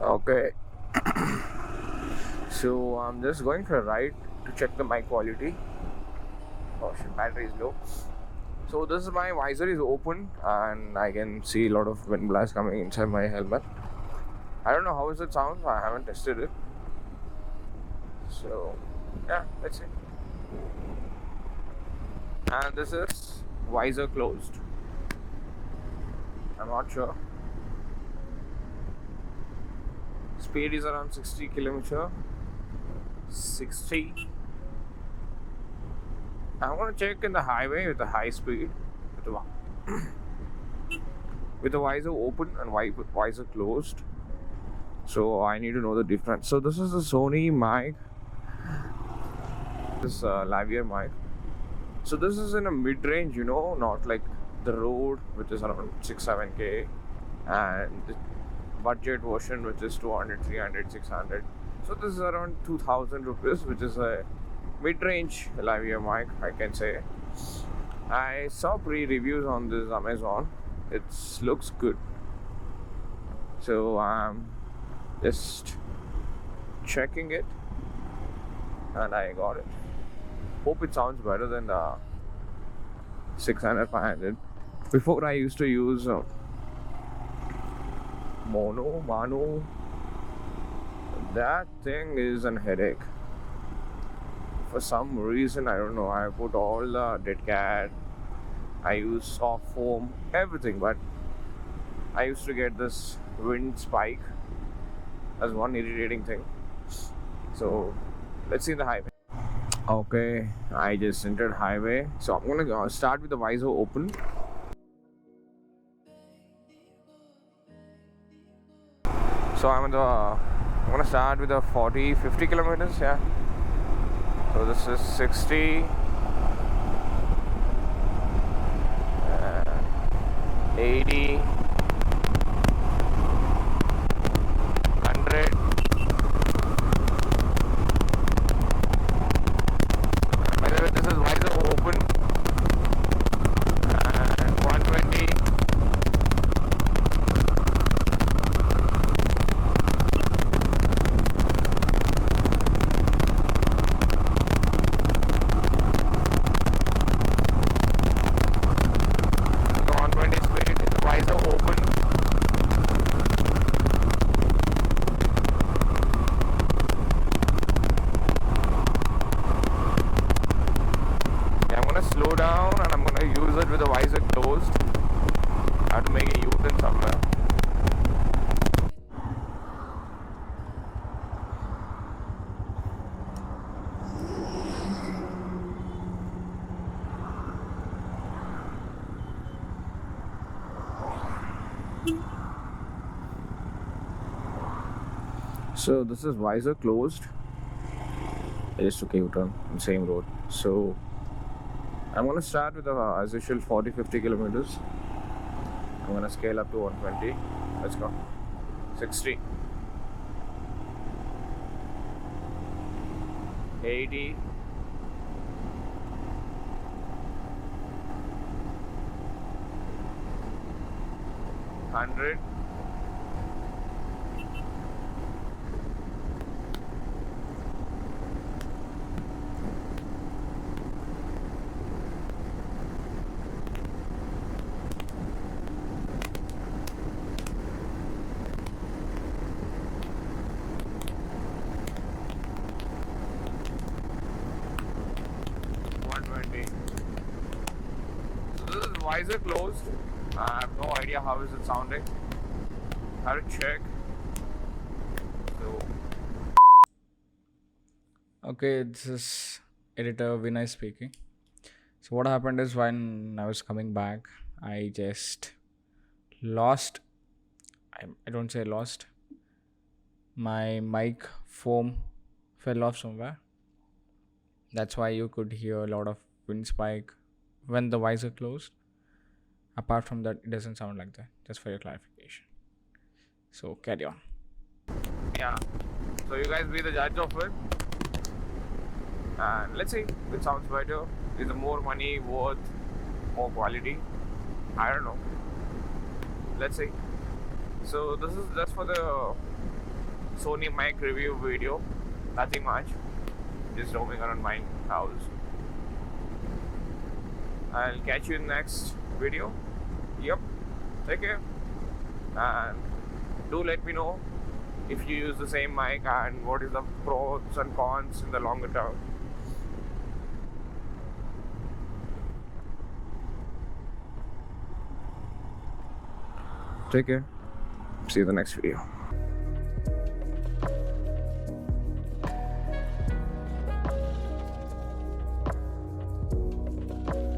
Okay, so I'm just going for a ride to check the mic quality. Oh shit, battery is low. So this is my visor is open and I can see a lot of wind blast coming inside my helmet. I don't know how it sounds. I haven't tested it. So yeah, let's see. And this is visor closed. I'm not sure. Speed is around 60 kilometer. 60. I'm gonna check in the highway with the high speed with the visor open and visor closed. So I need to know the difference. So this is the Sony mic. This lavalier mic. So this is in a mid-range, not like the Rode, which is around 6-7K, and the budget version, which is 200, 300, 600. So this is around 2000 rupees, which is a mid-range lavalier mic, I can say. I saw pre-reviews on this Amazon. It looks good. So I'm just checking it, and I got it. Hope it sounds better than the 600, 500. Before I used to use mono. That thing is an headache. For some reason, I don't know. I put all the dead cat. I use soft foam, everything, but I used to get this wind spike as one irritating thing. So let's see the highway. Okay, I just entered highway. So I'm gonna start with the visor open. So I'm gonna start with the 40-50 kilometers. Yeah. So this is 60, 80, 100. By the way, this is visor open, and 120. Slow down, and I'm going to use it with the visor closed. I have to make a U-turn somewhere. So this is visor closed. I just took a U-turn on the same road. So I'm going to start with as usual 40-50 kilometers. I'm going to scale up to 120. Let's go. 60, 80, 100, 120. So this is visor closed. I have no idea how is it sounding. I have to check. So Okay, this is editor Vinay speaking. So what happened is when I was coming back, I just lost. I don't say lost. My mic foam fell off somewhere. That's why you could hear a lot of wind spike when the visor closed. Apart from that, it doesn't sound like that. Just for your clarification. So carry on. yeah. So you guys be the judge of it. And let's see if it sounds better. Is the more money worth more quality? I don't know. Let's see. So this is just for the Sony mic review video. Nothing much. Just roaming around my house. I'll catch you in the next video. Yep. Take care. And do let me know if you use the same mic and what is the pros and cons in the longer term. Take care. See you in the next video.